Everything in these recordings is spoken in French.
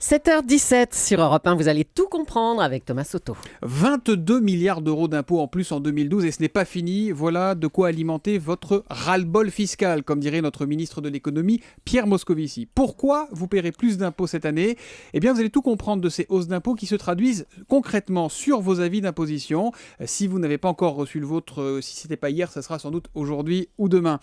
7h17 sur Europe 1, vous allez tout comprendre avec Thomas Soto. 22 milliards d'euros d'impôts en plus en 2012 et ce n'est pas fini. Voilà de quoi alimenter votre ras-le-bol fiscal, comme dirait notre ministre de l'économie, Pierre Moscovici. Pourquoi vous paierez plus d'impôts cette année ? Eh bien, vous allez tout comprendre de ces hausses d'impôts qui se traduisent concrètement sur vos avis d'imposition. Si vous n'avez pas encore reçu le vôtre, si ce n'était pas hier, ça sera sans doute aujourd'hui ou demain.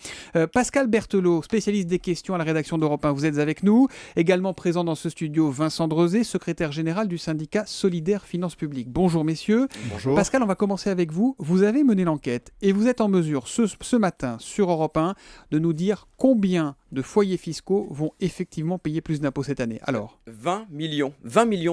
Pascal Berthelot, spécialiste des questions à la rédaction d'Europe 1, vous êtes avec nous. Également présent dans ce studio, Vincent Drezet, secrétaire général du syndicat Solidaire Finances Publiques. Bonjour messieurs. Bonjour. Pascal, on va commencer avec vous. Vous avez mené l'enquête et vous êtes en mesure ce matin sur Europe 1 de nous dire combien de foyers fiscaux vont effectivement payer plus d'impôts cette année. Alors 20 millions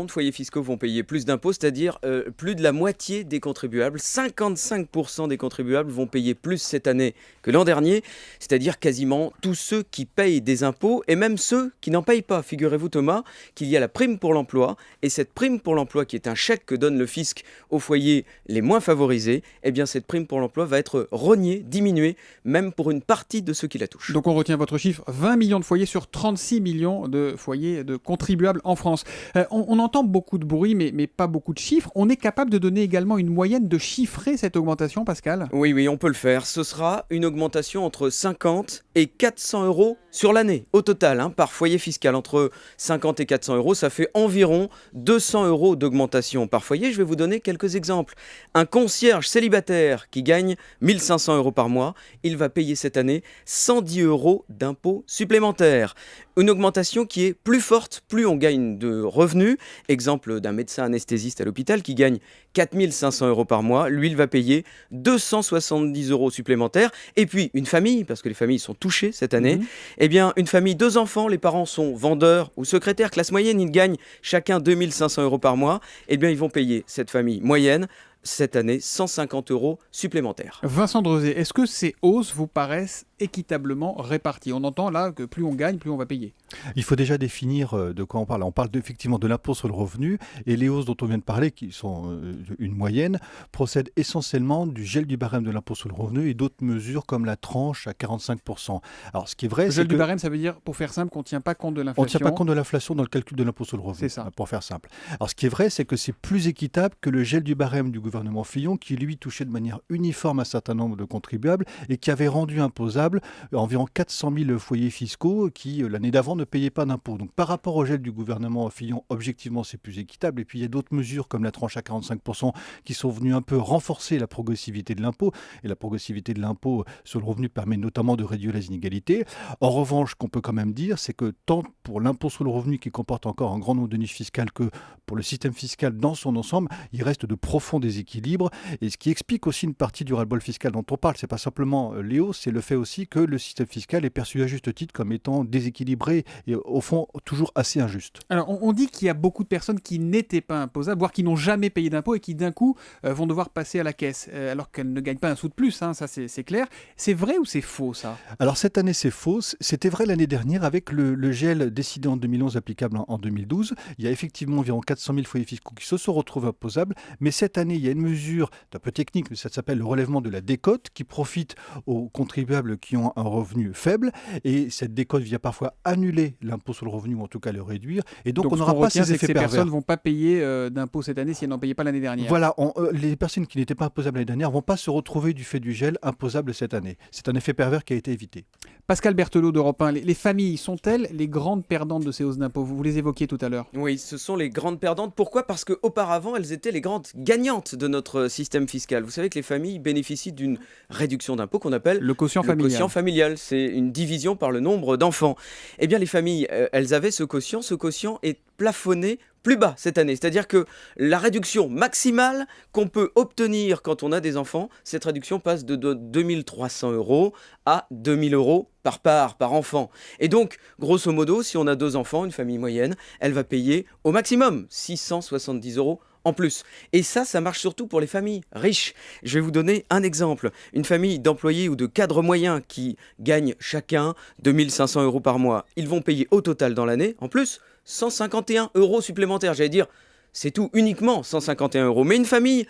de foyers fiscaux vont payer plus d'impôts, c'est-à-dire plus de la moitié des contribuables. 55% des contribuables vont payer plus cette année que l'an dernier, c'est-à-dire quasiment tous ceux qui payent des impôts et même ceux qui n'en payent pas. Figurez-vous Thomas qu'il y a la prime pour l'emploi et cette prime pour l'emploi qui est un chèque que donne le fisc aux foyers les moins favorisés, eh bien cette prime pour l'emploi va être rognée, diminuée, même pour une partie de ceux qui la touchent. Donc on retient votre chiffre, 20 millions de foyers sur 36 millions de foyers de contribuables en France. On entend beaucoup de bruit, mais pas beaucoup de chiffres. On est capable de donner également une moyenne, de chiffrer cette augmentation, Pascal ? Oui, on peut le faire. Ce sera une augmentation entre 50 et 400 euros sur l'année, au total, par foyer fiscal. Entre 50 et 400 euros, ça fait environ 200 euros d'augmentation par foyer. Je vais vous donner quelques exemples. Un concierge célibataire qui gagne 1500 euros par mois, il va payer cette année 110 euros d'impôts supplémentaires. Une augmentation qui est plus forte, plus on gagne de revenus. Exemple d'un médecin anesthésiste à l'hôpital qui gagne 4500 euros par mois. Lui, il va payer 270 euros supplémentaires. Et puis, une famille, parce que les familles sont touchées cette année, eh bien, une famille, 2 enfants, les parents sont vendeurs ou secrétaires, classe moyenne, ils gagnent chacun 2500 euros par mois. Eh bien, ils vont payer, cette famille moyenne, cette année, 150 euros supplémentaires. Vincent Drezet, est-ce que ces hausses vous paraissent équitablement réparties ? On entend là que plus on gagne, plus on va payer. Il faut déjà définir de quoi on parle. On parle effectivement de l'impôt sur le revenu et les hausses dont on vient de parler, qui sont une moyenne, procèdent essentiellement du gel du barème de l'impôt sur le revenu et d'autres mesures comme la tranche à 45%. Alors ce qui est vrai, Le c'est gel que du barème, ça veut dire, pour faire simple, qu'on ne tient pas compte de l'inflation. on ne tient pas compte de l'inflation dans le calcul de l'impôt sur le revenu. C'est ça. Pour faire simple. Alors ce qui est vrai, c'est que c'est plus équitable que le gel du barème du gouvernement Fillon, qui lui touchait de manière uniforme un certain nombre de contribuables et qui avait rendu imposable environ 400 000 foyers fiscaux qui, l'année d'avant, ne payaient pas d'impôts. Donc par rapport au gel du gouvernement Fillon, objectivement, c'est plus équitable. Et puis il y a d'autres mesures comme la tranche à 45% qui sont venues un peu renforcer la progressivité de l'impôt. Et la progressivité de l'impôt sur le revenu permet notamment de réduire les inégalités. En revanche, ce qu'on peut quand même dire, c'est que tant pour l'impôt sur le revenu qui comporte encore un grand nombre de niches fiscales que pour le système fiscal dans son ensemble, il reste de profonds déséquilibres. Et ce qui explique aussi une partie du ras-le-bol fiscal dont on parle, c'est pas simplement les hausses, c'est le fait aussi que le système fiscal est perçu à juste titre comme étant déséquilibré et au fond toujours assez injuste. Alors on dit qu'il y a beaucoup de personnes qui n'étaient pas imposables, voire qui n'ont jamais payé d'impôts et qui d'un coup vont devoir passer à la caisse, alors qu'elles ne gagnent pas un sou de plus, ça c'est clair. C'est vrai ou c'est faux ça ? Alors cette année c'est faux, c'était vrai l'année dernière avec le gel décidé en 2011 applicable en 2012. Il y a effectivement environ 400 000 foyers fiscaux qui se sont retrouvés imposables, mais cette année il y a une mesure un peu technique, mais ça s'appelle le relèvement de la décote qui profite aux contribuables qui ont un revenu faible et cette décote vient parfois annuler l'impôt sur le revenu ou en tout cas le réduire et donc on n'aura pas ces effets pervers. Personnes ne vont pas payer d'impôts cette année si elles n'en payaient pas l'année dernière. Voilà, les personnes qui n'étaient pas imposables l'année dernière ne vont pas se retrouver du fait du gel imposable cette année. C'est un effet pervers qui a été évité. Pascal Berthelot d'Europe 1, les familles sont-elles les grandes perdantes de ces hausses d'impôts ? Vous les évoquiez tout à l'heure. Oui, ce sont les grandes perdantes. Pourquoi ? Parce qu'auparavant, elles étaient les grandes gagnantes de notre système fiscal. Vous savez que les familles bénéficient d'une réduction d'impôt qu'on appelle le quotient familial. Quotient familial, c'est une division par le nombre d'enfants. Eh bien, les familles, elles avaient ce quotient. Ce quotient est plafonné plus bas cette année. C'est-à-dire que la réduction maximale qu'on peut obtenir quand on a des enfants, cette réduction passe de 2300 euros à 2000 euros par part, par enfant. Et donc, grosso modo, si on a 2 enfants, une famille moyenne, elle va payer au maximum 670 euros en plus. Et ça marche surtout pour les familles riches. Je vais vous donner un exemple. Une famille d'employés ou de cadres moyens qui gagnent chacun 2500 euros par mois, ils vont payer au total dans l'année, en plus, 151 euros supplémentaires. J'allais dire, c'est tout, uniquement 151 euros. Mais une famille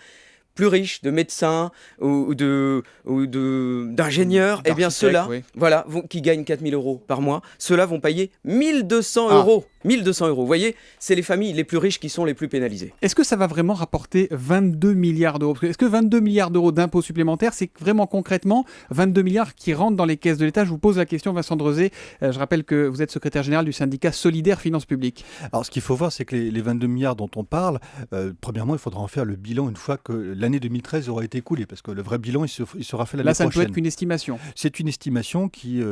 plus riches, de médecins d'ingénieurs, eh bien ceux-là, oui. voilà, qui gagnent 4 000 € par mois, ceux-là vont payer 1 200 €. 1 200 €. Vous voyez, c'est les familles les plus riches qui sont les plus pénalisées. Est-ce que ça va vraiment rapporter 22 milliards d'euros? Est-ce que 22 milliards d'euros d'impôts supplémentaires, c'est vraiment concrètement 22 milliards qui rentrent dans les caisses de l'État? Je vous pose la question, Vincent Drezé. Je rappelle que vous êtes secrétaire général du syndicat Solidaires Finances Publiques. Alors, ce qu'il faut voir, c'est que les 22 milliards dont on parle, premièrement, il faudra en faire le bilan une fois que l'année 2013 aura été écoulée, parce que le vrai bilan, il sera fait l'année prochaine. Là, ça ne peut être qu'une estimation. C'est une estimation qui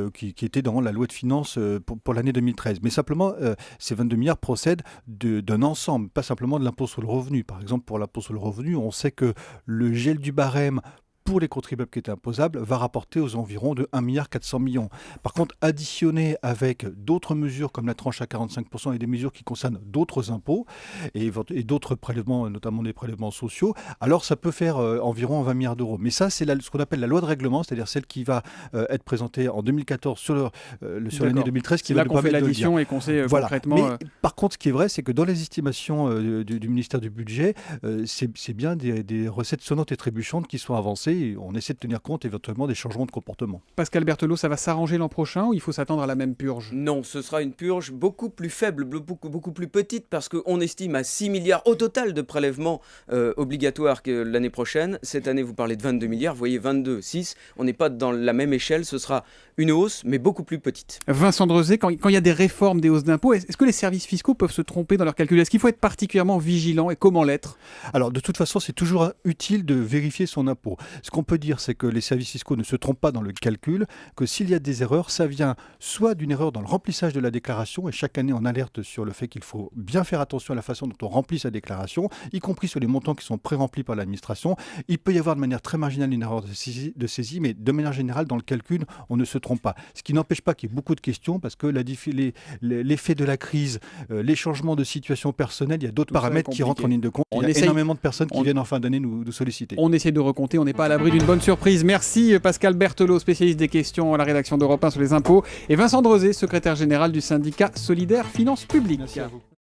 était dans la loi de finances pour l'année 2013. Mais simplement, ces 22 milliards procèdent d'un ensemble, pas simplement de l'impôt sur le revenu. Par exemple, pour l'impôt sur le revenu, on sait que le gel du barème pour les contribuables qui étaient imposables va rapporter aux environs de 1,4 milliard. Par contre, additionné avec d'autres mesures comme la tranche à 45% et des mesures qui concernent d'autres impôts et d'autres prélèvements, notamment des prélèvements sociaux, alors ça peut faire environ 20 milliards d'euros. Mais ça, c'est ce qu'on appelle la loi de règlement, c'est-à-dire celle qui va être présentée en 2014 sur l'année 2013. C'est là qu'on fait l'addition et qu'on sait voilà. concrètement... Mais par contre, ce qui est vrai, c'est que dans les estimations du ministère du Budget, c'est bien des recettes sonnantes et trébuchantes qui sont avancées. Et on essaie de tenir compte éventuellement des changements de comportement. Pascal Berthelot, ça va s'arranger l'an prochain ou il faut s'attendre à la même purge? Non, ce sera une purge beaucoup plus faible, beaucoup plus petite, parce qu'on estime à 6 milliards au total de prélèvements obligatoires que l'année prochaine. Cette année, vous parlez de 22 milliards, vous voyez 22, 6, on n'est pas dans la même échelle, ce sera une hausse, mais beaucoup plus petite. Vincent Drezé, quand il y a des réformes, des hausses d'impôts, est-ce que les services fiscaux peuvent se tromper dans leurs calculs? Est-ce qu'il faut être particulièrement vigilant et comment l'être? Alors, de toute façon, c'est toujours utile de vérifier son impôt. Ce qu'on peut dire, c'est que les services fiscaux ne se trompent pas dans le calcul, que s'il y a des erreurs, ça vient soit d'une erreur dans le remplissage de la déclaration, et chaque année on alerte sur le fait qu'il faut bien faire attention à la façon dont on remplit sa déclaration, y compris sur les montants qui sont pré-remplis par l'administration. Il peut y avoir de manière très marginale une erreur de saisie, mais de manière générale, dans le calcul, on ne se trompe pas. Ce qui n'empêche pas qu'il y ait beaucoup de questions, parce que l'effet de la crise, les changements de situation personnelle, il y a d'autres paramètres qui rentrent en ligne de compte. Il y a énormément de personnes qui viennent en fin d'année nous solliciter. On essaie de recompter, on n'est pas à l'abri d'une bonne surprise. Merci Pascal Berthelot, spécialiste des questions à la rédaction d'Europe 1 sur les impôts, et Vincent Drezé, secrétaire général du syndicat Solidaires Finances Publiques. Merci à vous.